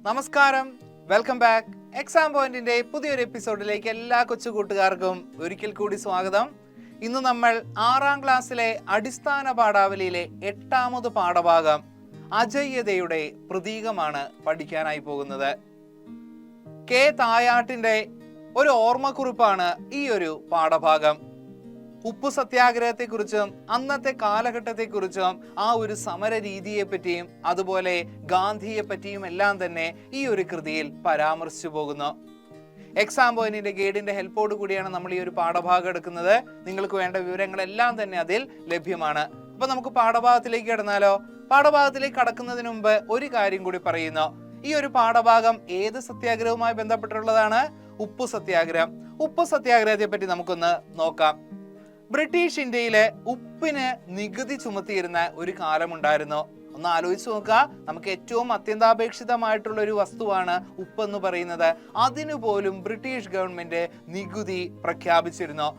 നമസ്കാരം, welcome back. Exam പോയിന്റിന്റെ പുതിയൊരു എപ്പിസോഡിലേക്ക് എല്ലാ കൊച്ചു കൂട്ടുകാർക്കും ഒരിക്കൽ കൂടി സ്വാഗതം. ഇന്ന് നമ്മൾ 6ാം ക്ലാസ്സിലെ അടിസ്ഥാന പാഠാവലിയിലെ 8ാമത് പാഠഭാഗം അജയ്യതയുടെ പ്രതീകമാണ് പഠിക്കാനായി പോകുന്നത്. കെ തായാട്ടിന്റെ ഒരു ഓർമ്മക്കുറിപ്പാണ് ഈ ഒരു പാഠഭാഗം. ഉപ്പു സത്യാഗ്രഹത്തെക്കുറിച്ചും അന്നത്തെ കാലഘട്ടത്തെക്കുറിച്ചും ആ ഒരു സമര രീതിയെ പറ്റിയും അതുപോലെ ഗാന്ധിയെ പറ്റിയും എല്ലാം തന്നെ ഈ ഒരു കൃതിയിൽ പരാമർശിച്ചു പോകുന്നു. എക്സാം പോയിന്റിന്റെ ഗൈഡിന്റെ ഹെൽപ്പോട് കൂടിയാണ് നമ്മൾ ഈ ഒരു പാഠഭാഗം എടുക്കുന്നത്. നിങ്ങൾക്ക് വേണ്ട വിവരങ്ങളെല്ലാം തന്നെ അതിൽ ലഭ്യമാണ്. അപ്പൊ നമുക്ക് പാഠഭാഗത്തിലേക്ക് കടന്നാലോ? പാഠഭാഗത്തിലേക്ക് കടക്കുന്നതിന് മുമ്പ് ഒരു കാര്യം കൂടി പറയുന്നു. ഈ ഒരു പാഠഭാഗം ഏത് സത്യാഗ്രഹവുമായി ബന്ധപ്പെട്ടുള്ളതാണ്? ഉപ്പു സത്യാഗ്രഹം. ഉപ്പു സത്യാഗ്രഹത്തെ പറ്റി നമുക്കൊന്ന് നോക്കാം. ബ്രിട്ടീഷ് ഇന്ത്യയിലെ ഉപ്പിന് നികുതി ചുമത്തിയിരുന്ന ഒരു കാലമുണ്ടായിരുന്നു. ഒന്ന് ആലോചിച്ച് നോക്കുക. നമുക്ക് ഏറ്റവും അത്യന്താപേക്ഷിതമായിട്ടുള്ള ഒരു വസ്തുവാണ് ഉപ്പെന്ന് പറയുന്നത്. അതിനു പോലും ബ്രിട്ടീഷ് ഗവൺമെന്റ് നികുതി പ്രഖ്യാപിച്ചിരുന്നു.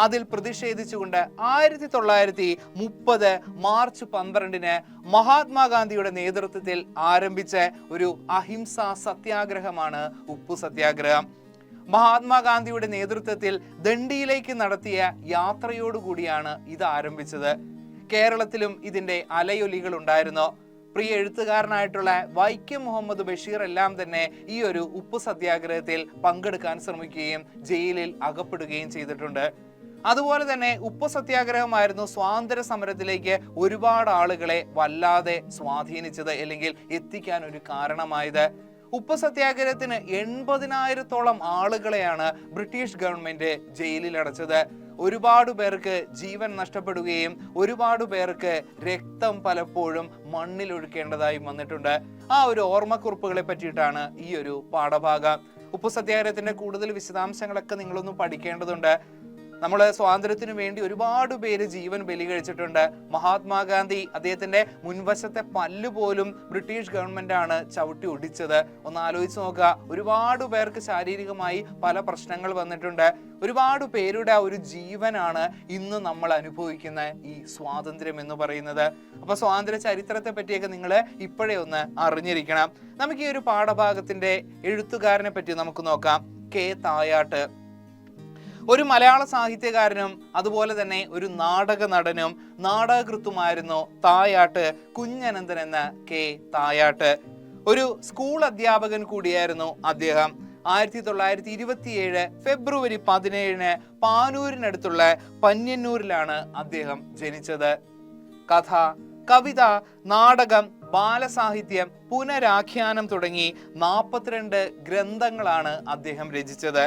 അതിൽ പ്രതിഷേധിച്ചുകൊണ്ട് 1930 മാർച്ച് 12 മഹാത്മാഗാന്ധിയുടെ നേതൃത്വത്തിൽ ആരംഭിച്ച ഒരു അഹിംസാ സത്യാഗ്രഹമാണ് ഉപ്പു സത്യാഗ്രഹം. മഹാത്മാഗാന്ധിയുടെ നേതൃത്വത്തിൽ ദണ്ഡിയിലേക്ക് നടത്തിയ യാത്രയോടുകൂടിയാണ് ഇത് ആരംഭിച്ചത്. കേരളത്തിലും ഇതിന്റെ അലയൊലികൾ ഉണ്ടായിരുന്നു. പ്രിയ എഴുത്തുകാരനായിട്ടുള്ള വൈക്കം മുഹമ്മദ് ബഷീർ എല്ലാം തന്നെ ഈ ഒരു ഉപ്പു സത്യാഗ്രഹത്തിൽ പങ്കെടുക്കാൻ ശ്രമിക്കുകയും ജയിലിൽ അകപ്പെടുകയും ചെയ്തിട്ടുണ്ട്. അതുപോലെ തന്നെ ഉപ്പു സത്യാഗ്രഹമായിരുന്നു സ്വാതന്ത്ര്യ സമരത്തിലേക്ക് ഒരുപാട് ആളുകളെ വല്ലാതെ സ്വാധീനിച്ചത്, അല്ലെങ്കിൽ എത്തിക്കാൻ ഒരു കാരണമായത്. ഉപ്പു സത്യാഗ്രഹത്തിന് 80,000-ഓളം ആളുകളെയാണ് ബ്രിട്ടീഷ് ഗവൺമെന്റ് ജയിലിൽ അടച്ചത്. ഒരുപാട് പേർക്ക് ജീവൻ നഷ്ടപ്പെടുകയും ഒരുപാട് പേർക്ക് രക്തം പലപ്പോഴും മണ്ണിൽ ഒഴുക്കേണ്ടതായി വന്നിട്ടുണ്ട്. ആ ഒരു ഓർമ്മക്കുറിപ്പുകളെ പറ്റിയിട്ടാണ് ഈ ഒരു പാഠഭാഗം. ഉപ്പു സത്യാഗ്രഹത്തിന്റെ കൂടുതൽ വിശദാംശങ്ങളൊക്കെ നിങ്ങളൊന്ന് പഠിക്കേണ്ടതുണ്ട്. നമ്മൾ സ്വാതന്ത്ര്യത്തിനു വേണ്ടി ഒരുപാട് പേര് ജീവൻ ബലി കഴിച്ചിട്ടുണ്ട്. മഹാത്മാഗാന്ധി അദ്ദേഹത്തിന്റെ മുൻവശത്തെ പല്ല് പോലും ബ്രിട്ടീഷ് ഗവൺമെന്റ് ആണ് ചവിട്ടി ഒടിച്ചത്. ഒന്ന് ആലോചിച്ച് നോക്കുക. ഒരുപാട് പേർക്ക് ശാരീരികമായി പല പ്രശ്നങ്ങൾ വന്നിട്ടുണ്ട്. ഒരുപാട് പേരുടെ ആ ഒരു ജീവനാണ് ഇന്ന് നമ്മൾ അനുഭവിക്കുന്ന ഈ സ്വാതന്ത്ര്യം എന്ന് പറയുന്നത്. അപ്പൊ സ്വാതന്ത്ര്യ ചരിത്രത്തെ പറ്റിയൊക്കെ നിങ്ങൾ ഇപ്പോഴേ ഒന്ന് അറിഞ്ഞിരിക്കണം. നമുക്ക് ഈ ഒരു പാഠഭാഗത്തിന്റെ എഴുത്തുകാരനെ പറ്റി നമുക്ക് നോക്കാം. കെ തായാട്ട് ഒരു മലയാള സാഹിത്യകാരനും അതുപോലെ തന്നെ ഒരു നാടക നടനും നാടകകൃത്തുമായിരുന്നു തായാട്ട് കുഞ്ഞനന്തൻ എന്ന കെ തായാട്ട്. ഒരു സ്കൂൾ അധ്യാപകൻ കൂടിയായിരുന്നു അദ്ദേഹം. 1927 ഫെബ്രുവരി 17 പാനൂരിനടുത്തുള്ള പന്ന്യന്നൂരിലാണ് അദ്ദേഹം ജനിച്ചത്. കഥ, കവിത, നാടകം, ബാലസാഹിത്യം, പുനരാഖ്യാനം തുടങ്ങി 42 ഗ്രന്ഥങ്ങളാണ് അദ്ദേഹം രചിച്ചത്.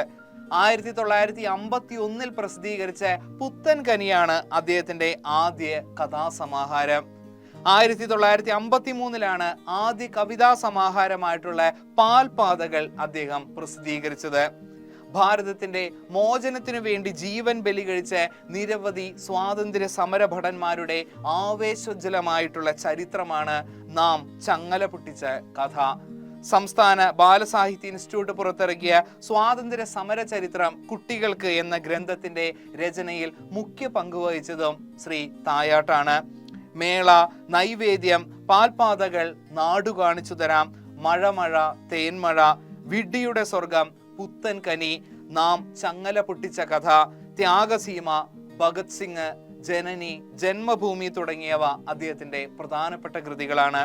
1951 പ്രസിദ്ധീകരിച്ച പുത്തൻ കനിയാണ് അദ്ദേഹത്തിന്റെ ആദ്യ കഥാസമാഹാരം. 1953 ആദ്യ കവിതാ സമാഹാരമായിട്ടുള്ള പാൽപാതകൾ അദ്ദേഹം പ്രസിദ്ധീകരിച്ചത്. ഭാരതത്തിന്റെ മോചനത്തിനു വേണ്ടി ജീവൻ ബലി കഴിച്ച നിരവധി സ്വാതന്ത്ര്യ സമര ഭടന്മാരുടെ ആവേശോജ്വലമായിട്ടുള്ള ചരിത്രമാണ് നാം ചങ്ങല പൊട്ടിച്ച കഥ. സംസ്ഥാന ബാലസാഹിത്യ ഇൻസ്റ്റിറ്റ്യൂട്ട് പുറത്തിറക്കിയ സ്വാതന്ത്ര്യ സമര ചരിത്രം കുട്ടികൾക്ക് എന്ന ഗ്രന്ഥത്തിന്റെ രചനയിൽ മുഖ്യ പങ്കുവഹിച്ചതും ശ്രീ തായാട്ടാണ്. മേള, നൈവേദ്യം, പാൽപാതകൾ, നാടു കാണിച്ചു തരാം, മഴ മഴ, തേന്മഴ, വിഡ്ഢിയുടെ സ്വർഗം, പുത്തൻ കനി, നാം ചങ്ങല പൊട്ടിച്ച കഥ, ത്യാഗസീമ, ഭഗത് സിംഗ്, ജനനി, ജന്മഭൂമി തുടങ്ങിയവ അദ്ദേഹത്തിന്റെ പ്രധാനപ്പെട്ട കൃതികളാണ്.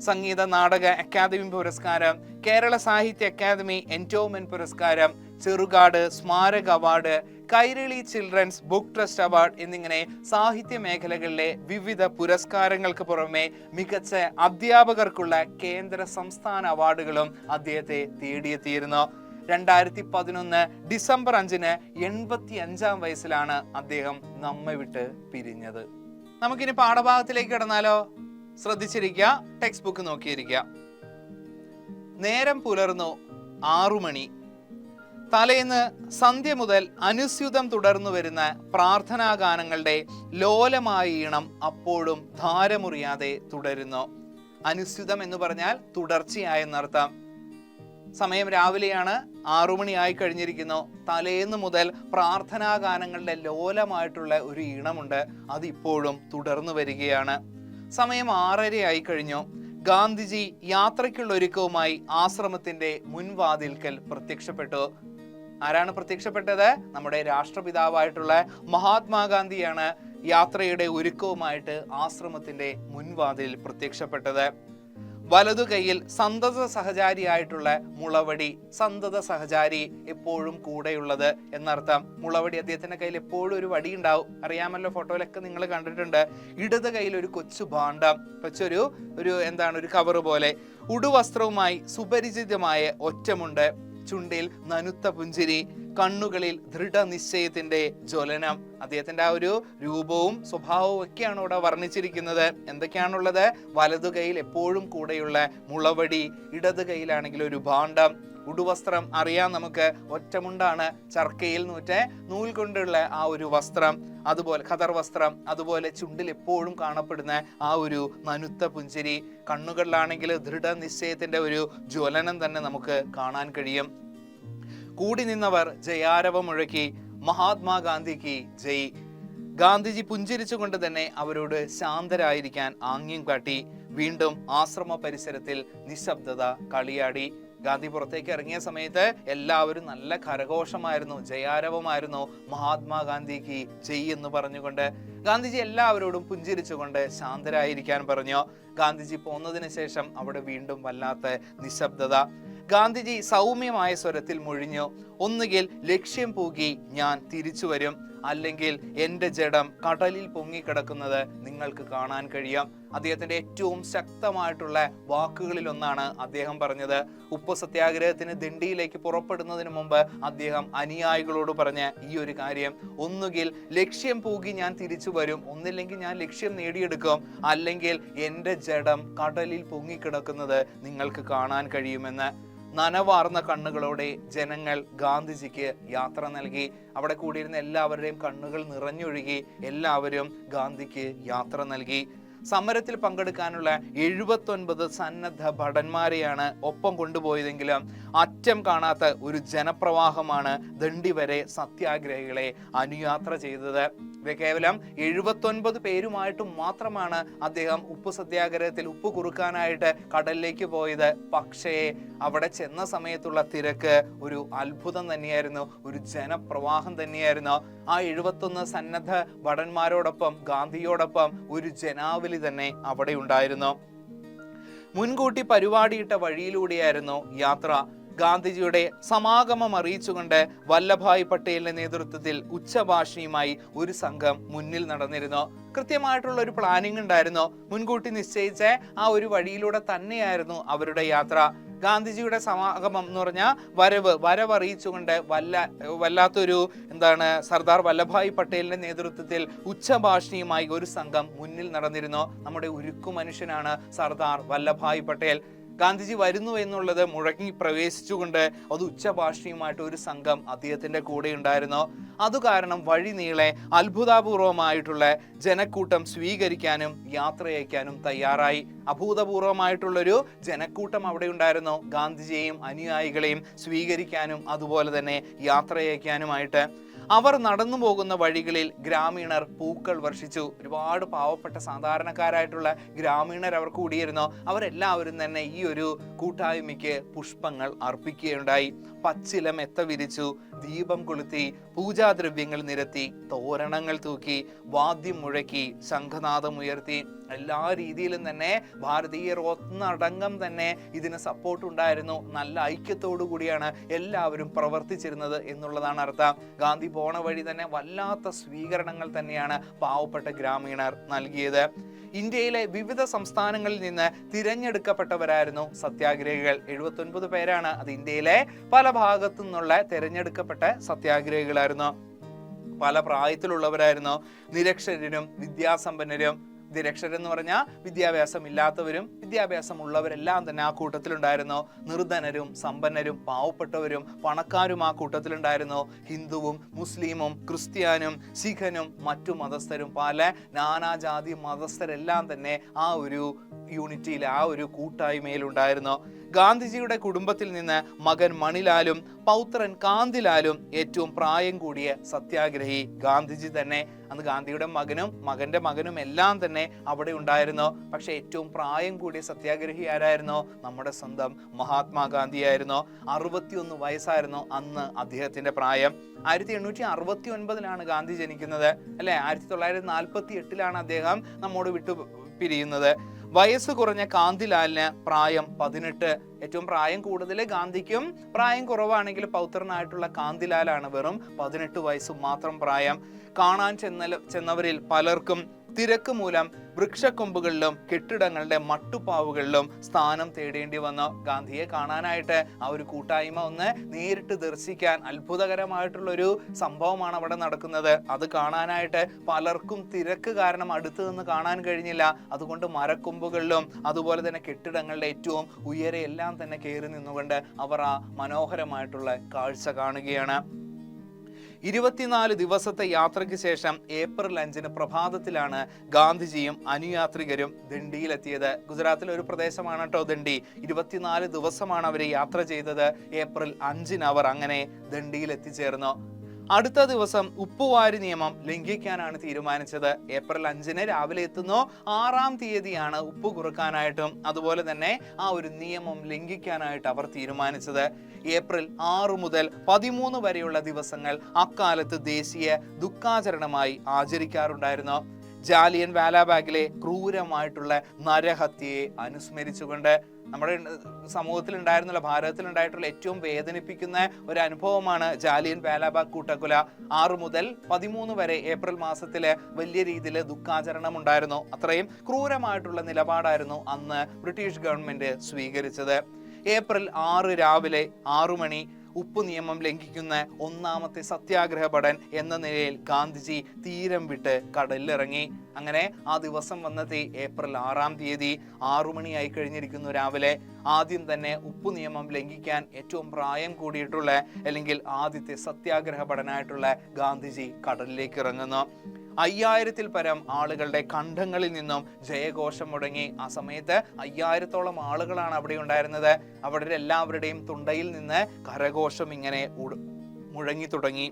സംഗീത നാടക അക്കാദമി പുരസ്കാരം, കേരള സാഹിത്യ അക്കാദമി എൻഡോവ്മെന്റ് പുരസ്കാരം, ചെറുകാട് സ്മാരക award, Kairali children's book trust award എന്നിങ്ങനെ സാഹിത്യ മേഖലകളിലെ വിവിധ പുരസ്കാരങ്ങൾക്ക് പുറമെ മികച്ച അധ്യാപകർക്കുള്ള കേന്ദ്ര സംസ്ഥാന അവാർഡുകളും അദ്ദേഹത്തെ തേടിയെത്തിയിരുന്നു. 2011 ഡിസംബർ 5 85-ാം വയസ്സിലാണ് അദ്ദേഹം നമ്മെ വിട്ട് പിരിഞ്ഞത്. നമുക്കിനി പാഠഭാഗത്തിലേക്ക് കടന്നാലോ? ശ്രദ്ധിച്ചിരിക്കുക, ടെക്സ്റ്റ് ബുക്ക് നോക്കിയിരിക്കുക. നേരം പുലർന്നു 6 മണി. തലേന്ന് സന്ധ്യ മുതൽ അനുസ്യൂതം തുടർന്നു വരുന്ന പ്രാർത്ഥനാ ഗാനങ്ങളുടെ ലോലമായ ഈണം അപ്പോഴും ധാരമുറിയാതെ തുടരുന്നു. അനുസ്യൂതം എന്ന് പറഞ്ഞാൽ തുടർച്ചയായെന്നർത്ഥം. സമയം രാവിലെയാണ്, 6 മണിയായി കഴിഞ്ഞിരിക്കുന്നു. തലേന്ന് മുതൽ പ്രാർത്ഥനാ ഗാനങ്ങളുടെ ലോലമായിട്ടുള്ള ഒരു ഈണമുണ്ട്, അതിപ്പോഴും തുടർന്നു വരികയാണ്. സമയം 6:30 ആയി കഴിഞ്ഞു. ഗാന്ധിജി യാത്രയ്ക്കുള്ള ഒരുക്കവുമായി ആശ്രമത്തിന്റെ മുൻവാതിൽക്കൽ പ്രത്യക്ഷപ്പെട്ടു. ആരാണ് പ്രത്യക്ഷപ്പെട്ടത്? നമ്മുടെ രാഷ്ട്രപിതാവായിട്ടുള്ള മഹാത്മാഗാന്ധിയാണ് യാത്രയുടെ ഒരുക്കവുമായിട്ട് ആശ്രമത്തിന്റെ മുൻവാതിൽ പ്രത്യക്ഷപ്പെട്ടത്. വലതു കൈയിൽ സന്തത സഹചാരിയായിട്ടുള്ള മുളവടി, സന്തത സഹചാരി എപ്പോഴും കൂടെയുള്ളത് എന്നർത്ഥം. മുളവടി, അദ്ദേഹത്തിന്റെ കയ്യിൽ എപ്പോഴും ഒരു വടി ഉണ്ടാവും, അറിയാമല്ലോ, ഫോട്ടോയിലൊക്കെ നിങ്ങൾ കണ്ടിട്ടുണ്ട്. ഇടത് കയ്യിൽ ഒരു കൊച്ചു ഭാണ്ഡം വെച്ചൊരു ഒരു കവറ് പോലെ. ഉടുവസ്ത്രവുമായി സുപരിചിതമായ ഒറ്റമുണ്ട്, ചുണ്ടിൽ നനുത്ത പുഞ്ചിരി, കണ്ണുകളിൽ ദൃഢനിശ്ചയത്തിന്റെ ജ്വലനം. അദ്ദേഹത്തിന്റെ ആ ഒരു രൂപവും സ്വഭാവവും ഒക്കെയാണ് ഇവിടെ വർണ്ണിച്ചിരിക്കുന്നത്. എന്തൊക്കെയാണുള്ളത്? വലതു കൈയിൽ എപ്പോഴും കൂടെയുള്ള മുളവടി, ഇടത് കൈയിലാണെങ്കിൽ ഒരു ഭാണ്ഡം. ഉടുവസ്ത്രം അറിയാം നമുക്ക്, ഒറ്റമുണ്ടാണ്, ചർക്കയിൽ നൂൽ കൊണ്ടുള്ള ആ ഒരു വസ്ത്രം, അതുപോലെ ഖദർ വസ്ത്രം. അതുപോലെ ചുണ്ടിൽ എപ്പോഴും കാണപ്പെടുന്ന ആ ഒരു നനുത്ത പുഞ്ചിരി, കണ്ണുകളിലാണെങ്കിൽ ദൃഢനിശ്ചയത്തിന്റെ ഒരു ജ്വലനം തന്നെ നമുക്ക് കാണാൻ കഴിയും. കൂടി നിന്നവർ ജയാരവം മുഴക്കി, മഹാത്മാഗാന്ധിക്ക് ജയ്. ഗാന്ധിജി പുഞ്ചിരിച്ചുകൊണ്ട് തന്നെ അവരോട് ശാന്തരായിരിക്കാൻ ആംഗ്യം കാട്ടി. വീണ്ടും ആശ്രമ പരിസരത്തിൽ നിശബ്ദത കളിയാടി. ഗാന്ധി പുറത്തേക്ക് ഇറങ്ങിയ സമയത്ത് എല്ലാവരും നല്ല കരഘോഷമായിരുന്നു, ജയാരവമായിരുന്നു. മഹാത്മാഗാന്ധിക്ക് ജയ് എന്ന് പറഞ്ഞുകൊണ്ട് ഗാന്ധിജി എല്ലാവരോടും പുഞ്ചിരിച്ചുകൊണ്ട് ശാന്തരായിരിക്കാൻ പറഞ്ഞു. ഗാന്ധിജി പോന്നതിന് ശേഷം അവിടെ വീണ്ടും വല്ലാത്ത നിശബ്ദത. ഗാന്ധിജി സൗമ്യമായ സ്വരത്തിൽ മൊഴിഞ്ഞു, ഒന്നുകിൽ ലക്ഷ്യം പൂകി ഞാൻ തിരിച്ചു വരും, അല്ലെങ്കിൽ എൻ്റെ ജഡം കടലിൽ പൊങ്ങിക്കിടക്കുന്നത് നിങ്ങൾക്ക് കാണാൻ കഴിയാം. അദ്ദേഹത്തിന്റെ ഏറ്റവും ശക്തമായിട്ടുള്ള വാക്കുകളിൽ ഒന്നാണ് അദ്ദേഹം പറഞ്ഞത്. ഉപ്പ് സത്യാഗ്രഹത്തിന് ദണ്ഡിയിലേക്ക് പുറപ്പെടുന്നതിന് മുമ്പ് അദ്ദേഹം അനുയായികളോട് പറഞ്ഞ ഈ ഒരു കാര്യം, ഒന്നുകിൽ ലക്ഷ്യം പൂകി ഞാൻ തിരിച്ചു വരും, ഒന്നില്ലെങ്കിൽ ഞാൻ ലക്ഷ്യം നേടിയെടുക്കും, അല്ലെങ്കിൽ എൻ്റെ ജഡം കടലിൽ പൊങ്ങിക്കിടക്കുന്നത് നിങ്ങൾക്ക് കാണാൻ കഴിയുമെന്ന്. നനവാർന്ന കണ്ണുകളോടെ ജനങ്ങൾ ഗാന്ധിജിക്ക് യാത്ര നൽകി. അവിടെ കൂടിയിരുന്ന എല്ലാവരുടെയും കണ്ണുകൾ നിറഞ്ഞൊഴുകി. എല്ലാവരും ഗാന്ധിക്ക് യാത്ര നൽകി. സമരത്തിൽ പങ്കെടുക്കാനുള്ള 79 സന്നദ്ധ ഭടന്മാരെയാണ് ഒപ്പം കൊണ്ടുപോയതെങ്കിലും അറ്റം കാണാത്ത ഒരു ജനപ്രവാഹമാണ് ദണ്ഡി വരെ സത്യാഗ്രഹികളെ അനുയാത്ര ചെയ്തത്. കേവലം 79 പേരുമായിട്ട് മാത്രമാണ് അദ്ദേഹം ഉപ്പ് സത്യാഗ്രഹത്തിൽ ഉപ്പ് കുറുക്കാനായിട്ട് കടലിലേക്ക് പോയത്. പക്ഷേ അവിടെ ചെന്ന സമയത്തുള്ള തിരക്ക് ഒരു അത്ഭുതം തന്നെയായിരുന്നു, ഒരു ജനപ്രവാഹം തന്നെയായിരുന്നു. ആ 71 സന്നദ്ധ ഭടന്മാരോടൊപ്പം ഗാന്ധിയോടൊപ്പം ഒരു ജനാവലി തന്നെ അവിടെ ഉണ്ടായിരുന്നു. മുൻകൂട്ടി പരിപാടിയിട്ട വഴിയിലൂടെയായിരുന്നു യാത്ര. ഗാന്ധിജിയുടെ സമാഗമം അറിയിച്ചുകൊണ്ട് വല്ലഭായ് പട്ടേലിന്റെ നേതൃത്വത്തിൽ ഉച്ചഭാഷിണിയുമായി ഒരു സംഘം മുന്നിൽ നടന്നിരുന്നു. കൃത്യമായിട്ടുള്ള ഒരു പ്ലാനിംഗ് ഉണ്ടായിരുന്നു. മുൻകൂട്ടി നിശ്ചയിച്ച ആ ഒരു വഴിയിലൂടെ തന്നെയായിരുന്നു അവരുടെ യാത്ര. ഗാന്ധിജിയുടെ സമാഗമം എന്ന് പറഞ്ഞാൽ വരവറിയിച്ചുകൊണ്ട് വല്ലാത്തൊരു സർദാർ വല്ലഭായ് പട്ടേലിന്റെ നേതൃത്വത്തിൽ ഉച്ചഭാഷിണിയുമായി ഒരു സംഘം മുന്നിൽ നടന്നിരുന്നു. നമ്മുടെ ഉരുക്കു മനുഷ്യനാണ് സർദാർ വല്ലഭായ് പട്ടേൽ. ഗാന്ധിജി വരുന്നു എന്നുള്ളത് മുഴങ്ങി പ്രവേശിച്ചുകൊണ്ട് അത് ഉച്ചഭാഷിണിയുമായിട്ട് ഒരു സംഘം അദ്ദേഹത്തിന്റെ കൂടെ ഉണ്ടായിരുന്നു. അതുകാരണം വഴി നീളെ അത്ഭുതപൂർവമായിട്ടുള്ള ജനക്കൂട്ടം സ്വീകരിക്കാനും യാത്രയയക്കാനും തയ്യാറായി. അഭൂതപൂർവമായിട്ടുള്ളൊരു ജനക്കൂട്ടം അവിടെ ഉണ്ടായിരുന്നു, ഗാന്ധിജിയെയും അനുയായികളെയും സ്വീകരിക്കാനും അതുപോലെ തന്നെ യാത്രയയക്കാനുമായിട്ട്. അവർ നടന്നു പോകുന്ന വഴികളിൽ ഗ്രാമീണർ പൂക്കൾ വർഷിച്ചു. ഒരുപാട് പാവപ്പെട്ട സാധാരണക്കാരായിട്ടുള്ള ഗ്രാമീണർ അവർ കൂടിയിരുന്നു. അവരെല്ലാവരും തന്നെ ഈ ഒരു കൂട്ടായ്മയ്ക്ക് പുഷ്പങ്ങൾ അർപ്പിക്കുകയുണ്ടായി. പച്ചില മെത്ത വിരിച്ചു, ദീപം കൊളുത്തി, പൂജാദ്രവ്യങ്ങൾ നിരത്തി, തോരണങ്ങൾ തൂക്കി, വാദ്യം മുഴക്കി, ശംഖനാദം ഉയർത്തി. എല്ലാ രീതിയിലും തന്നെ ഭാരതീയർ ഒന്നടങ്കം തന്നെ ഇതിന് സപ്പോർട്ട് ഉണ്ടായിരുന്നു. നല്ല ഐക്യത്തോടു കൂടിയാണ് എല്ലാവരും പ്രവർത്തിച്ചിരുന്നത് എന്നുള്ളതാണ് അർത്ഥം. ഗാന്ധി പോണ വഴി തന്നെ വല്ലാത്ത സ്വീകരണങ്ങൾ തന്നെയാണ് പാവപ്പെട്ട ഗ്രാമീണർ നൽകിയത്. ഇന്ത്യയിലെ വിവിധ സംസ്ഥാനങ്ങളിൽ നിന്ന് തിരഞ്ഞെടുക്കപ്പെട്ടവരായിരുന്നു സത്യാഗ്രഹികൾ. 79 പേരാണ്. അത് ഇന്ത്യയിലെ പല ഭാഗത്തു നിന്നുള്ള തിരഞ്ഞെടുക്കപ്പെട്ട സത്യാഗ്രഹികളായിരുന്നു. പല പ്രായത്തിലുള്ളവരായിരുന്നു. നിരക്ഷരരും വിദ്യാസമ്പന്നരും. നിരക്ഷരെന്ന് പറഞ്ഞാൽ വിദ്യാഭ്യാസം ഇല്ലാത്തവരും വിദ്യാഭ്യാസം ഉള്ളവരെല്ലാം തന്നെ ആ കൂട്ടത്തിലുണ്ടായിരുന്നു. നിർധനരും സമ്പന്നരും പാവപ്പെട്ടവരും പണക്കാരും ആ കൂട്ടത്തിലുണ്ടായിരുന്നു. ഹിന്ദുവും മുസ്ലിമും ക്രിസ്ത്യാനും സിഖനും മറ്റു മതസ്ഥരും പല നാനാജാതി മതസ്ഥരെല്ലാം തന്നെ ആ ഒരു യൂണിറ്റിയിൽ, ആ ഒരു കൂട്ടായ്മയിലുണ്ടായിരുന്നു. ഗാന്ധിജിയുടെ കുടുംബത്തിൽ നിന്ന് മകൻ മണിലാലും പൗത്രൻ കാന്തിലാലും ഏറ്റവും പ്രായം കൂടിയ സത്യാഗ്രഹി ഗാന്ധിജി തന്നെ. അന്ന് ഗാന്ധിയുടെ മകനും മകന്റെ മകനും എല്ലാം തന്നെ അവിടെ ഉണ്ടായിരുന്നു. പക്ഷെ ഏറ്റവും പ്രായം കൂടിയ സത്യാഗ്രഹി ആരായിരുന്നു? നമ്മുടെ സ്വന്തം മഹാത്മാഗാന്ധിയായിരുന്നു. 61 വയസ്സായിരുന്നു അന്ന് അദ്ദേഹത്തിന്റെ പ്രായം. 1869 ഗാന്ധി ജനിക്കുന്നത്, അല്ലെ? 1948 അദ്ദേഹം നമ്മോട് വിട്ടു പിരിയുന്നത്. വയസ്സ് കുറഞ്ഞ കാന്തിലാലിന് പ്രായം 18. ഏറ്റവും പ്രായം കൂടുതൽ ഗാന്ധിക്കും, പ്രായം കുറവാണെങ്കിൽ പൗത്രനായിട്ടുള്ള കാന്തിലാലാണ് വെറും 18 വയസ്സും മാത്രം പ്രായം. കാണാൻ ചെന്നവരിൽ പലർക്കും തിരക്ക് മൂലം വൃക്ഷക്കൊമ്പുകളിലും കെട്ടിടങ്ങളുടെ മട്ടുപ്പാവുകളിലും സ്ഥാനം തേടേണ്ടി വന്നു. ഗാന്ധിയെ കാണാനായിട്ട് ആ ഒരു കൂട്ടായ്മ ഒന്ന് നേരിട്ട് ദർശിക്കാൻ അത്ഭുതകരമായിട്ടുള്ള ഒരു സംഭവമാണ് അവിടെ നടക്കുന്നത്. അത് കാണാനായിട്ട് പലർക്കും തിരക്ക് കാരണം അടുത്ത് നിന്ന് കാണാൻ കഴിഞ്ഞില്ല. അതുകൊണ്ട് മരക്കൊമ്പുകളിലും അതുപോലെ തന്നെ കെട്ടിടങ്ങളുടെ ഏറ്റവും ഉയരെ എല്ലാം തന്നെ കയറി നിന്നുകൊണ്ട് അവർ ആ മനോഹരമായിട്ടുള്ള കാഴ്ച കാണുകയാണ്. 24 ദിവസത്തെ യാത്രയ്ക്ക് ശേഷം ഏപ്രിൽ 5 പ്രഭാതത്തിലാണ് ഗാന്ധിജിയും അനുയാത്രികരും ദണ്ഡിയിലെത്തിയത്. ഗുജറാത്തിലെ ഒരു പ്രദേശമാണ് കേട്ടോ ദണ്ഡി. 24 ദിവസമാണ് അവർ യാത്ര ചെയ്തത്. ഏപ്രിൽ 5 അവർ അങ്ങനെ ദണ്ഡിയിൽ എത്തിച്ചേർന്നു. അടുത്ത ദിവസം ഉപ്പുവാരി നിയമം ലംഘിക്കാനാണ് തീരുമാനിച്ചത്. ഏപ്രിൽ 5 രാവിലെ എത്തുന്നു. 6-ാം തീയതിയാണ് ഉപ്പ് കുറക്കാനായിട്ടും അതുപോലെ തന്നെ ആ ഒരു നിയമം ലംഘിക്കാനായിട്ട് അവർ തീരുമാനിച്ചത്. ഏപ്രിൽ 6 മുതൽ 13 വരെയുള്ള ദിവസങ്ങൾ അക്കാലത്ത് ദേശീയ ദുഃഖാചരണമായി ആചരിക്കാറുണ്ടായിരുന്നു. ജാലിയൻ വാലാബാഗിലെ ക്രൂരമായിട്ടുള്ള നരഹത്യയെ അനുസ്മരിച്ചുകൊണ്ട് നമ്മുടെ സമൂഹത്തിൽ ഉണ്ടായിരുന്നുള്ള, ഭാരതത്തിൽ ഉണ്ടായിട്ടുള്ള ഏറ്റവും വേദനിപ്പിക്കുന്ന ഒരു അനുഭവമാണ് ജാലിയൻ വാലാബാഗ് കൂട്ടക്കൊല. 6 മുതൽ 13 വരെ ഏപ്രിൽ മാസത്തില് വലിയ രീതിയിൽ ദുഃഖാചരണം ഉണ്ടായിരുന്നു. അത്രയും ക്രൂരമായിട്ടുള്ള നിലപാടായിരുന്നു അന്ന് ബ്രിട്ടീഷ് ഗവൺമെന്റ് സ്വീകരിച്ചത്. ഏപ്രിൽ 6 രാവിലെ 6 മണി ഉപ്പ് നിയമം ലംഘിക്കുന്ന 1-ാമത്തെ സത്യാഗ്രഹ ഭടൻ എന്ന നിലയിൽ ഗാന്ധിജി തീരം വിട്ട് കടലിലിറങ്ങി. അങ്ങനെ ആ ദിവസം വന്നെത്തി ഏപ്രിൽ 6-ാം തീയതി 6 മണിയായി കഴിഞ്ഞിരിക്കുന്നു രാവിലെ. ആദ്യം തന്നെ ഉപ്പ് നിയമം ലംഘിക്കാൻ ഏറ്റവും പ്രായം കൂടിയിട്ടുള്ള അല്ലെങ്കിൽ ആദ്യത്തെ സത്യാഗ്രഹ ഭടനായിട്ടുള്ള ഗാന്ധിജി കടലിലേക്ക് ഇറങ്ങുന്നു. 5000-ൽ പരം ആളുകളുടെ കണ്ഠങ്ങളിൽ നിന്നും ജയഘോഷം മുടങ്ങി. ആ സമയത്ത് 5000-ത്തോളം ആളുകളാണ് അവിടെ ഉണ്ടായിരുന്നത്. അവിടെ എല്ലാവരുടെയും തൊണ്ടയിൽ നിന്ന് കരഘോഷം ഇങ്ങനെ മുഴങ്ങി തുടങ്ങി.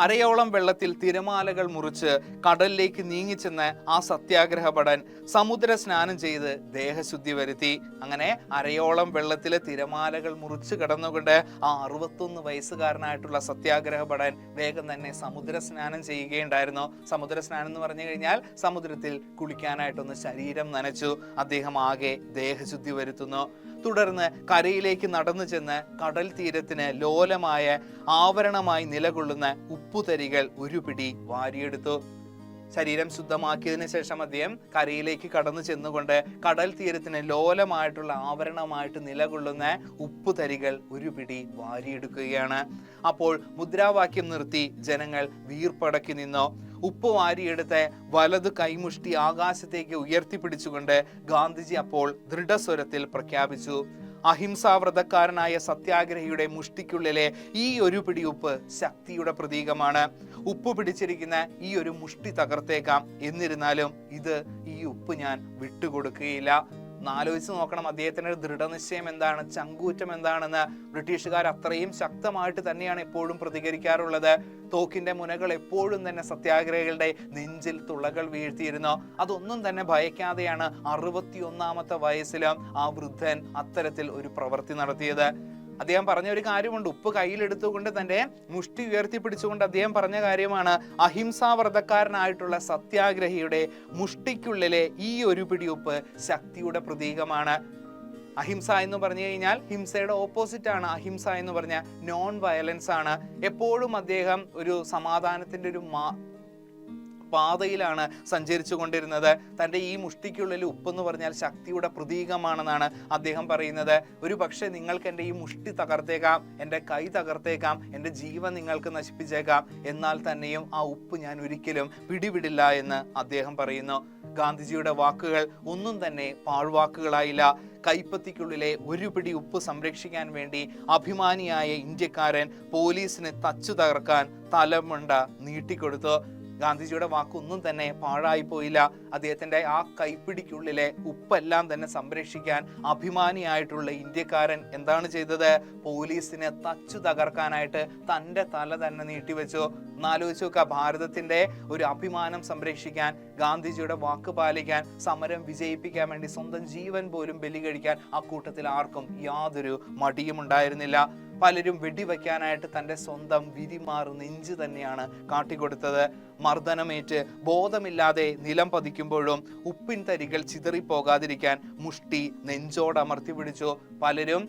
അരയോളം വെള്ളത്തിൽ തിരമാലകൾ മുറിച്ച് കടലിലേക്ക് നീങ്ങിച്ചെന്ന് ആ സത്യാഗ്രഹ ഭടൻ സമുദ്ര സ്നാനം ചെയ്ത് ദേഹശുദ്ധി വരുത്തി. അങ്ങനെ അരയോളം വെള്ളത്തിലെ തിരമാലകൾ മുറിച്ച് കടന്നുകൊണ്ട് ആ 61 വയസ്സുകാരനായിട്ടുള്ള സത്യാഗ്രഹ ഭടൻ വേഗം തന്നെ സമുദ്ര സ്നാനം ചെയ്യുകയുണ്ടായിരുന്നു. സമുദ്ര സ്നാനം എന്ന് പറഞ്ഞു കഴിഞ്ഞാൽ സമുദ്രത്തിൽ കുളിക്കാനായിട്ടൊന്ന് ശരീരം നനച്ചു. അദ്ദേഹം ആകെ ദേഹശുദ്ധി വരുത്തുന്നു. തുടർന്ന് കരയിലേക്ക് നടന്നു ചെന്ന് കടൽ തീരത്തിന് ലോലമായ ആവരണമായി നിലകൊള്ളുന്ന ഉപ്പുതരികൾ ഒരു പിടി വാരിയെടുത്തു. ശരീരം ശുദ്ധമാക്കിയതിനു ശേഷം അദ്ദേഹം കരയിലേക്ക് കടന്നു ചെന്നുകൊണ്ട് കടൽ തീരത്തിന് ലോലമായിട്ടുള്ള ആവരണമായിട്ട് നിലകൊള്ളുന്ന ഉപ്പുതരികൾ ഒരു പിടി വാരിയെടുക്കുകയാണ്. അപ്പോൾ മുദ്രാവാക്യം നിർത്തി ജനങ്ങൾ വീർപ്പടക്കി നിന്നു. ഉപ്പ് വാരിയെടുത്ത് വലതു കൈമുഷ്ടി ആകാശത്തേക്ക് ഉയർത്തിപ്പിടിച്ചുകൊണ്ട് ഗാന്ധിജി അപ്പോൾ ദൃഢസ്വരത്തിൽ പ്രഖ്യാപിച്ചു, അഹിംസാവ്രതക്കാരനായ സത്യാഗ്രഹിയുടെ മുഷ്ടിക്കുള്ളിലെ ഈ ഒരു പിടി ഉപ്പ് ശക്തിയുടെ പ്രതീകമാണ്. ഉപ്പ് പിടിച്ചിരിക്കുന്ന ഈ ഒരു മുഷ്ടി തകർത്തേക്കാം, എന്നിരുന്നാലും ഈ ഉപ്പ് ഞാൻ വിട്ടുകൊടുക്കുകയില്ല. ആലോചിച്ച് നോക്കണം അദ്ദേഹത്തിന്റെ ദൃഢനിശ്ചയം എന്താണ്, ചങ്കൂറ്റം എന്താണെന്ന്. ബ്രിട്ടീഷുകാർ അത്രയും ശക്തമായിട്ട് തന്നെയാണ് എപ്പോഴും പ്രതികരിക്കാറുള്ളത്. തോക്കിന്റെ മുനകൾ എപ്പോഴും തന്നെ സത്യാഗ്രഹികളുടെ നെഞ്ചിൽ തുളകൾ വീഴ്ത്തിയിരുന്നു. അതൊന്നും തന്നെ ഭയക്കാതെയാണ് 61-ാമത്തെ വയസ്സിലും ആ വൃദ്ധൻ അത്തരത്തിൽ ഒരു പ്രവൃത്തി നടത്തിയത്. അദ്ദേഹം പറഞ്ഞ ഒരു കാര്യമുണ്ട്. ഉപ്പ് കയ്യിലെടുത്തുകൊണ്ട് തന്റെ മുഷ്ടി ഉയർത്തിപ്പിടിച്ചുകൊണ്ട് അദ്ദേഹം പറഞ്ഞ കാര്യമാണ്, അഹിംസാവ്രതക്കാരനായിട്ടുള്ള സത്യാഗ്രഹിയുടെ മുഷ്ടിക്കുള്ളിലെ ഈ ഒരു പിടി ഉപ്പ് ശക്തിയുടെ പ്രതീകമാണ്. അഹിംസ എന്ന് പറഞ്ഞു കഴിഞ്ഞാൽ ഹിംസയുടെ ഓപ്പോസിറ്റ് ആണ്. അഹിംസ എന്ന് പറഞ്ഞാൽ നോൺ വയലൻസ് ആണ്. എപ്പോഴും അദ്ദേഹം ഒരു സമാധാനത്തിന്റെ ഒരു പാതയിലാണ് സഞ്ചരിച്ചു കൊണ്ടിരുന്നത്. തൻ്റെ ഈ മുഷ്ടിക്കുള്ളിൽ ഉപ്പെന്ന് പറഞ്ഞാൽ ശക്തിയുടെ പ്രതീകമാണെന്നാണ് അദ്ദേഹം പറയുന്നത്. ഒരു പക്ഷേ നിങ്ങൾക്ക് എൻ്റെ ഈ മുഷ്ടി തകർത്തേക്കാം, എൻ്റെ കൈ തകർത്തേക്കാം, എൻ്റെ ജീവൻ നിങ്ങൾക്ക് നശിപ്പിച്ചേക്കാം, എന്നാൽ തന്നെയും ആ ഉപ്പ് ഞാൻ ഒരിക്കലും പിടിവിടില്ല എന്ന് അദ്ദേഹം പറയുന്നു. ഗാന്ധിജിയുടെ വാക്കുകൾ ഒന്നും തന്നെ പാഴ്വാക്കുകളായില്ല. കൈപ്പത്തിക്കുള്ളിലെ ഒരു പിടി ഉപ്പ് സംരക്ഷിക്കാൻ വേണ്ടി അഭിമാനിയായ ഇന്ത്യക്കാരൻ പോലീസിന് തച്ചു തകർക്കാൻ തലമുണ്ട നീട്ടിക്കൊടുത്തു. ഗാന്ധിജിയുടെ വാക്കൊന്നും തന്നെ പാഴായി പോയില്ല. അദ്ദേഹത്തിന്റെ ആ കൈപ്പിടിക്കുള്ളിലെ ഉപ്പെല്ലാം തന്നെ സംരക്ഷിക്കാൻ അഭിമാനിയായിട്ടുള്ള ഇന്ത്യക്കാരൻ എന്താണ് ചെയ്തത്? പോലീസിനെ തച്ചു തകർക്കാനായിട്ട് തന്റെ തല തന്നെ നീട്ടിവെച്ചു. ഒന്നാലോചിച്ച് നോക്കുക, ഭാരതത്തിന്റെ ഒരു അഭിമാനം സംരക്ഷിക്കാൻ, ഗാന്ധിജിയുടെ വാക്ക് പാലിക്കാൻ, സമരം വിജയിപ്പിക്കാൻ വേണ്ടി സ്വന്തം ജീവൻ പോലും ബലി കഴിക്കാൻ അക്കൂട്ടത്തിൽ ആർക്കും യാതൊരു മടിയും ഉണ്ടായിരുന്നില്ല. പലരും വെടിവെക്കാനായിട്ട് തൻ്റെ സ്വന്തം വിരിമാറ് നെഞ്ച് തന്നെയാണ് കാട്ടിക്കൊടുത്തത്. മർദ്ദനമേറ്റ് ബോധമില്ലാതെ നിലം പതിക്കുമ്പോഴും ഉപ്പിൻ തരികൾ ചിതറിപ്പോകാതിരിക്കാൻ മുഷ്ടി നെഞ്ചോടമർത്തി പിടിച്ചു. പലരും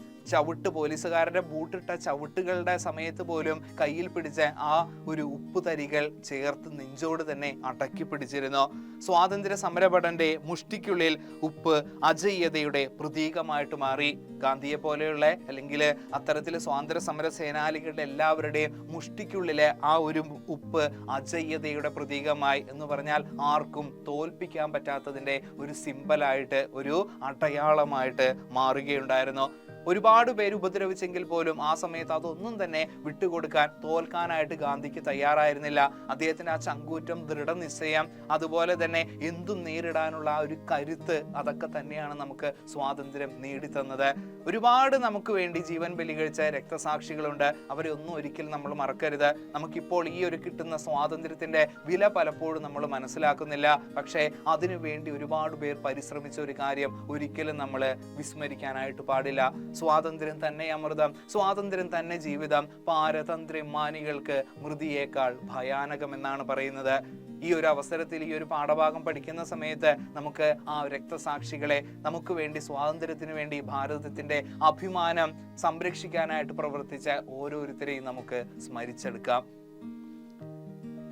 പോലീസുകാരുടെ ബൂട്ടിട്ട ചവിട്ടുകളുടെ സമയത്ത് പോലും കയ്യിൽ പിടിച്ച ആ ഒരു ഉപ്പ് തരികൾ ചേർത്ത് നെഞ്ചോട് തന്നെ അടക്കി പിടിച്ചിരുന്നു. സ്വാതന്ത്ര്യ സമരഭടന്റെ മുഷ്ടിക്കുള്ളിൽ ഉപ്പ് അജയ്യതയുടെ പ്രതീകമായിട്ട് മാറി. ഗാന്ധിയെ പോലെയുള്ള അല്ലെങ്കിൽ അത്തരത്തിൽ സ്വാതന്ത്ര്യ സമര സേനാനികളുടെ എല്ലാവരുടെയും മുഷ്ടിക്കുള്ളിലെ ആ ഒരു ഉപ്പ് അജയ്യതയുടെ പ്രതീകമായി എന്ന് പറഞ്ഞാൽ ആർക്കും തോൽപ്പിക്കാൻ പറ്റാത്തതിന്റെ ഒരു സിമ്പലായിട്ട്, ഒരു അടയാളമായിട്ട് മാറുകയുണ്ടായിരുന്നു. ഒരുപാട് പേര് ഉപദ്രവിച്ചെങ്കിൽ പോലും ആ സമയത്ത് അതൊന്നും തന്നെ വിട്ടുകൊടുക്കാൻ, തോൽക്കാനായിട്ട് ഗാന്ധിക്ക് തയ്യാറായിരുന്നില്ല. അദ്ദേഹത്തിന്റെ ആ ചങ്കൂറ്റം, ദൃഢനിശ്ചയം, അതുപോലെ തന്നെ എന്തും നേരിടാനുള്ള ആ ഒരു കരുത്ത്, അതൊക്കെ തന്നെയാണ് നമുക്ക് സ്വാതന്ത്ര്യം നേടിത്തന്നത്. ഒരുപാട് നമുക്ക് വേണ്ടി ജീവൻ ബലി കഴിച്ച രക്തസാക്ഷികളുണ്ട്. അവരെ ഒന്നും ഒരിക്കലും നമ്മൾ മറക്കരുത്. നമുക്കിപ്പോൾ ഈ ഒരു കിട്ടുന്ന സ്വാതന്ത്ര്യത്തിന്റെ വില പലപ്പോഴും നമ്മൾ മനസ്സിലാക്കുന്നില്ല. പക്ഷേ അതിനു വേണ്ടി ഒരുപാട് പേർ പരിശ്രമിച്ച ഒരു കാര്യം ഒരിക്കലും നമ്മൾ വിസ്മരിക്കാനായിട്ട് പാടില്ല. സ്വാതന്ത്ര്യം തന്നെ അമൃതം, സ്വാതന്ത്ര്യം തന്നെ ജീവിതം, പാരതന്ത്ര്യം മാനികൾക്ക് മൃതിയേക്കാൾ ഭയാനകമെന്നാണ് പറയുന്നത്. ഈ ഒരു അവസരത്തിൽ ഈ ഒരു പാഠഭാഗം പഠിക്കുന്ന സമയത്ത് നമുക്ക് ആ രക്തസാക്ഷികളെ, നമുക്ക് വേണ്ടി, സ്വാതന്ത്ര്യത്തിന് വേണ്ടി, ഭാരതത്തിന്റെ അഭിമാനം സംരക്ഷിക്കാനായിട്ട് പ്രവർത്തിച്ച ഓരോരുത്തരെയും നമുക്ക് സ്മരിച്ചെടുക്കാം.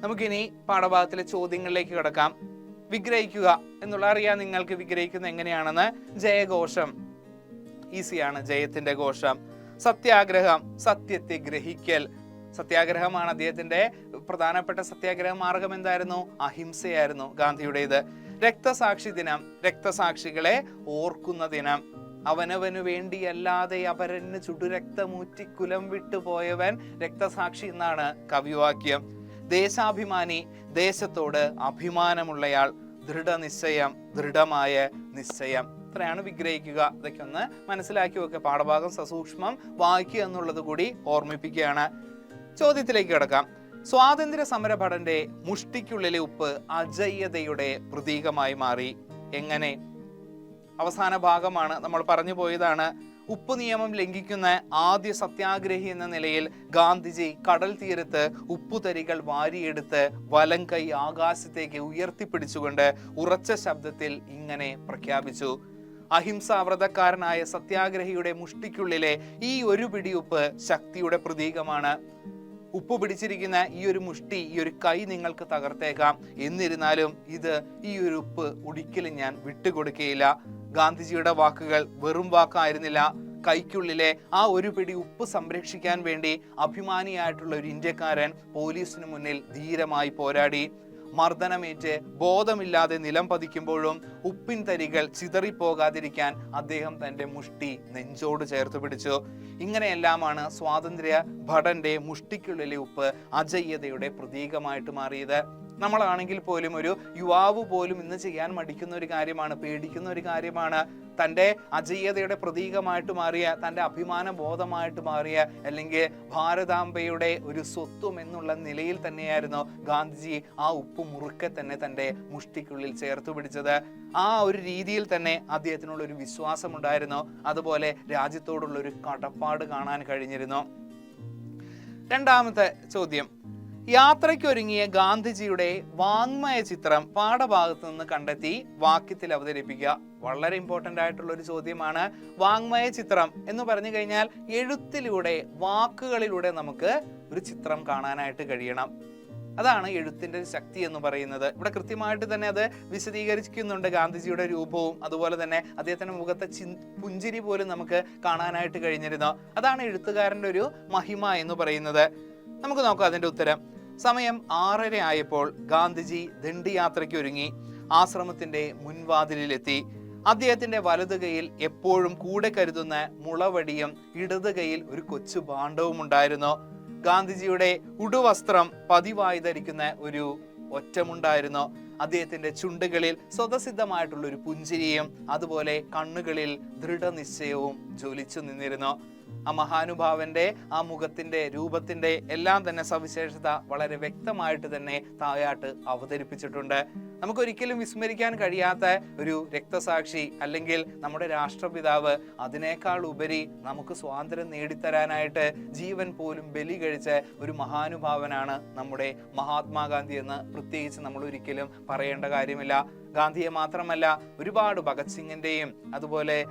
നമുക്കിനി പാഠഭാഗത്തിലെ ചോദ്യങ്ങളിലേക്ക് കടക്കാം. വിഗ്രഹിക്കുക എന്നുള്ള അറിയാം നിങ്ങൾക്ക്. വിഗ്രഹിക്കുന്നത് എങ്ങനെയാണെന്ന്. ജയഘോഷം, ഈസിയാണ്, ജയത്തിന്റെ ഘോഷം. സത്യാഗ്രഹം, സത്യത്തെ ഗ്രഹിക്കൽ. സത്യാഗ്രഹമാണ് അദ്ദേഹത്തിന്റെ പ്രധാനപ്പെട്ട സത്യാഗ്രഹ മാർഗം. എന്തായിരുന്നു? അഹിംസയായിരുന്നു ഗാന്ധിയുടേത്. രക്തസാക്ഷി ദിനം, രക്തസാക്ഷികളെ ഓർക്കുന്ന ദിനം. അവനവനു വേണ്ടിയല്ലാതെ അപരന് ചുടുരക്തമൂറ്റി കുലം വിട്ടുപോയവൻ രക്തസാക്ഷി എന്നാണ് കവിവാക്യം. ദേശാഭിമാനി, ദേശത്തോട് അഭിമാനമുള്ളയാൾ. ദൃഢനിശ്ചയം, ദൃഢമായ നിശ്ചയം. ഇത്രയാണ് വിഗ്രഹിക്കുക. ഇതൊക്കെ ഒന്ന് മനസ്സിലാക്കി വെക്കുക. പാഠഭാഗം സസൂക്ഷ്മം വായിക്കുക എന്നുള്ളത് കൂടി ഓർമ്മിപ്പിക്കുകയാണ്. ചോദ്യത്തിലേക്ക് കിടക്കാം. സ്വാതന്ത്ര്യ സമരഭടന്റെ മുഷ്ടിക്കുള്ളിലെ ഉപ്പ് അജയ്യതയുടെ പ്രതീകമായി മാറി. എങ്ങനെ? അവസാന ഭാഗമാണ്, നമ്മൾ പറഞ്ഞു പോയതാണ്. ഉപ്പ് നിയമം ലംഘിക്കുന്ന ആദ്യ സത്യാഗ്രഹി എന്ന നിലയിൽ ഗാന്ധിജി കടൽ തീരത്ത് ഉപ്പുതരികൾ വാരിയെടുത്ത് വലം കൈ ആകാശത്തേക്ക് ഉയർത്തിപ്പിടിച്ചുകൊണ്ട് ഉറച്ച ശബ്ദത്തിൽ ഇങ്ങനെ പ്രഖ്യാപിച്ചു: അഹിംസാവ്രതക്കാരനായ സത്യാഗ്രഹിയുടെ മുഷ്ടിക്കുള്ളിലെ ഈ ഒരു പിടി ഉപ്പ് ശക്തിയുടെ പ്രതീകമാണ്. ഉപ്പ് പിടിച്ചിരിക്കുന്ന ഈ ഒരു മുഷ്ടി, ഈ ഒരു കൈ നിങ്ങൾക്ക് തകർത്തേക്കാം. എന്നിരുന്നാലും ഈ ഒരു ഉപ്പ് ഒരിക്കലും ഞാൻ വിട്ടുകൊടുക്കുകയില്ല. ഗാന്ധിജിയുടെ വാക്കുകൾ വെറും വാക്കായിരുന്നില്ല. കൈക്കുള്ളിലെ ആ ഒരു പിടി ഉപ്പ് സംരക്ഷിക്കാൻ വേണ്ടി അഭിമാനിയായിട്ടുള്ള ഒരു ഇന്ത്യക്കാരൻ പോലീസിന് മുന്നിൽ ധീരമായി പോരാടി. മർദ്ദനമേറ്റ് ബോധമില്ലാതെ നിലം പതിക്കുമ്പോഴും ഉപ്പിൻ തരികൾ ചിതറിപ്പോകാതിരിക്കാൻ അദ്ദേഹം തന്റെ മുഷ്ടി നെഞ്ചോട് ചേർത്ത് പിടിച്ചു. ഇങ്ങനെയെല്ലാമാണ് സ്വാതന്ത്ര്യ ഭടന്റെ മുഷ്ടിക്കുള്ളിലെ ഉപ്പ് അജയ്യതയുടെ പ്രതീകമായിട്ട് മാറിയത്. നമ്മളാണെങ്കിൽ പോലും, ഒരു യുവാവ് പോലും ഇന്ന് ചെയ്യാൻ മടിക്കുന്ന ഒരു കാര്യമാണ്, പേടിക്കുന്ന ഒരു കാര്യമാണ്. തൻ്റെ അജയ്യതയുടെ പ്രതീകമായിട്ട് മാറിയ, തൻ്റെ അഭിമാന ബോധമായിട്ട് മാറിയ, അല്ലെങ്കിൽ ഭാരതാംബയുടെ ഒരു സ്വത്വം എന്നുള്ള നിലയിൽ തന്നെയായിരുന്നു ഗാന്ധിജി ആ ഉപ്പ് മുറുക്കെ തന്നെ തൻ്റെ മുഷ്ടിക്കുള്ളിൽ ചേർത്ത് പിടിച്ചത്. ആ ഒരു രീതിയിൽ തന്നെ അദ്ദേഹത്തിനുള്ള ഒരു വിശ്വാസം ഉണ്ടായിരുന്നു. അതുപോലെ രാജ്യത്തോടുള്ള ഒരു കടപ്പാട് കാണാൻ കഴിഞ്ഞിരുന്നു. രണ്ടാമത്തെ ചോദ്യം: യാത്രയ്ക്കൊരുങ്ങിയ ഗാന്ധിജിയുടെ വാങ്മയ ചിത്രം പാഠഭാഗത്ത് നിന്ന് കണ്ടെത്തി വാക്യത്തിൽ അവതരിപ്പിക്കുക. വളരെ ഇമ്പോർട്ടൻ്റ് ആയിട്ടുള്ള ഒരു ചോദ്യമാണ്. വാങ്മയ ചിത്രം എന്ന് പറഞ്ഞു കഴിഞ്ഞാൽ എഴുത്തിലൂടെ, വാക്കുകളിലൂടെ നമുക്ക് ഒരു ചിത്രം കാണാനായിട്ട് കഴിയണം. അതാണ് എഴുത്തിന്റെ ശക്തി എന്ന് പറയുന്നത്. ഇവിടെ കൃത്യമായിട്ട് തന്നെ അത് വിശദീകരിക്കുന്നുണ്ട്. ഗാന്ധിജിയുടെ രൂപവും അതുപോലെ തന്നെ അദ്ദേഹത്തിന്റെ മുഖത്തെ പുഞ്ചിരി പോലും നമുക്ക് കാണാനായിട്ട് കഴിഞ്ഞിരുന്നു. അതാണ് എഴുത്തുകാരന്റെ ഒരു മഹിമ എന്ന് പറയുന്നത്. നമുക്ക് നോക്കാം അതിന്റെ ഉത്തരം. സമയം 6:30 ആയപ്പോൾ ഗാന്ധിജി ദണ്ഡി യാത്രയ്ക്ക് ഒരുങ്ങി ആശ്രമത്തിന്റെ മുൻവാതിലിലെത്തി. അദ്ദേഹത്തിന്റെ വലതു കൈയിൽ എപ്പോഴും കൂടെ കരുതുന്ന മുളവടിയും ഇടതു കൈയിൽ ഒരു കൊച്ചു ഭാണ്ഡവും ഉണ്ടായിരുന്നു. ഗാന്ധിജിയുടെ ഉടുവസ്ത്രം പതിവായി ധരിക്കുന്ന ഒരു ഒറ്റമുണ്ടായിരുന്നു. അദ്ദേഹത്തിന്റെ ചുണ്ടുകളിൽ സ്വതസിദ്ധമായിട്ടുള്ള ഒരു പുഞ്ചിരിയും അതുപോലെ കണ്ണുകളിൽ ദൃഢനിശ്ചയവും ജ്വലിച്ചു നിന്നിരുന്നു. ആ മഹാനുഭാവന്റെ ആ മുഖത്തിന്റെ രൂപത്തിന്റെ എല്ലാം തന്നെ സവിശേഷത വളരെ വ്യക്തമായിട്ട് തന്നെ തായാട്ട് അവതരിപ്പിച്ചിട്ടുണ്ട്. നമുക്കൊരിക്കലും വിസ്മരിക്കാൻ കഴിയാത്ത ഒരു രക്തസാക്ഷി അല്ലെങ്കിൽ നമ്മുടെ രാഷ്ട്രപിതാവ്, അതിനേക്കാൾ ഉപരി നമുക്ക് സ്വാതന്ത്ര്യം നേടിത്തരാനായിട്ട് ജീവൻ പോലും ബലി കഴിച്ച ഒരു മഹാനുഭാവനാണ് നമ്മുടെ മഹാത്മാഗാന്ധി എന്ന് പ്രത്യേകിച്ച് നമ്മൾ ഒരിക്കലും പറയേണ്ട കാര്യമില്ല. ഗാന്ധിയെ മാത്രമല്ല, ഒരുപാട് ഭഗത് സിംഗിന്റെയും അതുപോലെ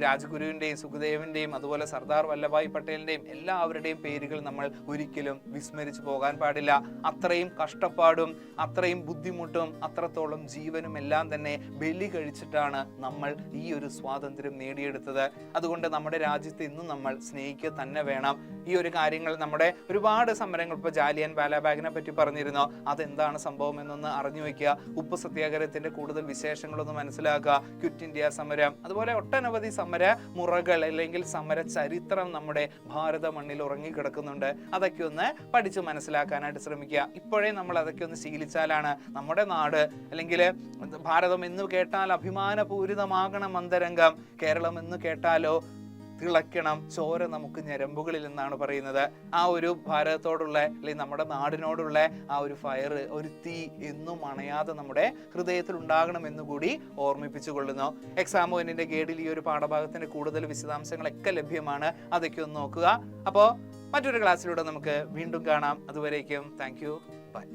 രാജ്ഗുരുവിന്റെയും സുഖദേവിന്റെയും അതുപോലെ സർദാർ വല്ലഭായ് പട്ടേലിന്റെയും എല്ലാവരുടെയും പേരുകൾ നമ്മൾ ഒരിക്കലും വിസ്മരിച്ചു പോകാൻ പാടില്ല. അത്രയും കഷ്ടപ്പാടും അത്രയും ബുദ്ധിമുട്ടും അത്രത്തോളം ജീവനും എല്ലാം തന്നെ ബലി കഴിച്ചിട്ടാണ് നമ്മൾ ഈ ഒരു സ്വാതന്ത്ര്യം നേടിയെടുത്തത്. അതുകൊണ്ട് നമ്മുടെ രാജ്യത്തെ ഇന്നും നമ്മൾ സ്നേഹിക്കുക തന്നെ വേണം. ഈ ഒരു കാര്യങ്ങൾ നമ്മുടെ ഒരുപാട് സമരങ്ങൾ, ഇപ്പോൾ ജാലിയൻ വാലാബാഗിനെ പറ്റി പറഞ്ഞിരുന്നോ, അതെന്താണ് സംഭവം എന്നൊന്ന് അറിഞ്ഞു വെക്കുക. ഉപ്പ് സത്യാഗ്രഹത്തിന്റെ കൂടുതൽ വിശേഷങ്ങളൊന്ന് മനസ്സിലാക്കുക. ക്വിറ്റ് ഇന്ത്യ സമരം, അതുപോലെ ഒട്ടനവധി സമര മുറകൾ അല്ലെങ്കിൽ സമര ചരിത്രം നമ്മുടെ ഭാരത മണ്ണിൽ ഉറങ്ങിക്കിടക്കുന്നുണ്ട്. അതൊക്കെ ഒന്ന് പഠിച്ച് മനസ്സിലാക്കാനായിട്ട് ശ്രമിക്കുക. ഇപ്പോഴേ നമ്മൾ അതൊക്കെ ഒന്ന് ശീലിച്ചാലാണ് നമ്മുടെ നാട്, അല്ലെങ്കിൽ ഭാരതം എന്ന് കേട്ടാൽ അഭിമാനപൂരിതമാകണം അന്തരംഗം, കേരളം എന്ന് കേട്ടാലോ തിളയ്ക്കണം ചോര നമുക്ക് ഞരമ്പുകളിൽ എന്നാണ് പറയുന്നത്. ആ ഒരു ഭാരതത്തോടുള്ള അല്ലെങ്കിൽ നമ്മുടെ നാടിനോടുള്ള ആ ഒരു ഫയർ, ഒരു തീ എന്നും അണയാതെ നമ്മുടെ ഹൃദയത്തിൽ ഉണ്ടാകണം എന്നുകൂടി ഓർമ്മിപ്പിച്ചു കൊള്ളുന്നു. എക്സാം പോയിന്റിന്റെ ഗൈഡിൽ ഈ ഒരു പാഠഭാഗത്തിന്റെ കൂടുതൽ വിശദാംശങ്ങളൊക്കെ ലഭ്യമാണ്. അതൊക്കെ ഒന്ന് നോക്കുക. അപ്പോൾ മറ്റൊരു ക്ലാസ്സിലൂടെ നമുക്ക് വീണ്ടും കാണാം. അതുവരേക്കും താങ്ക് യു, ബൈ.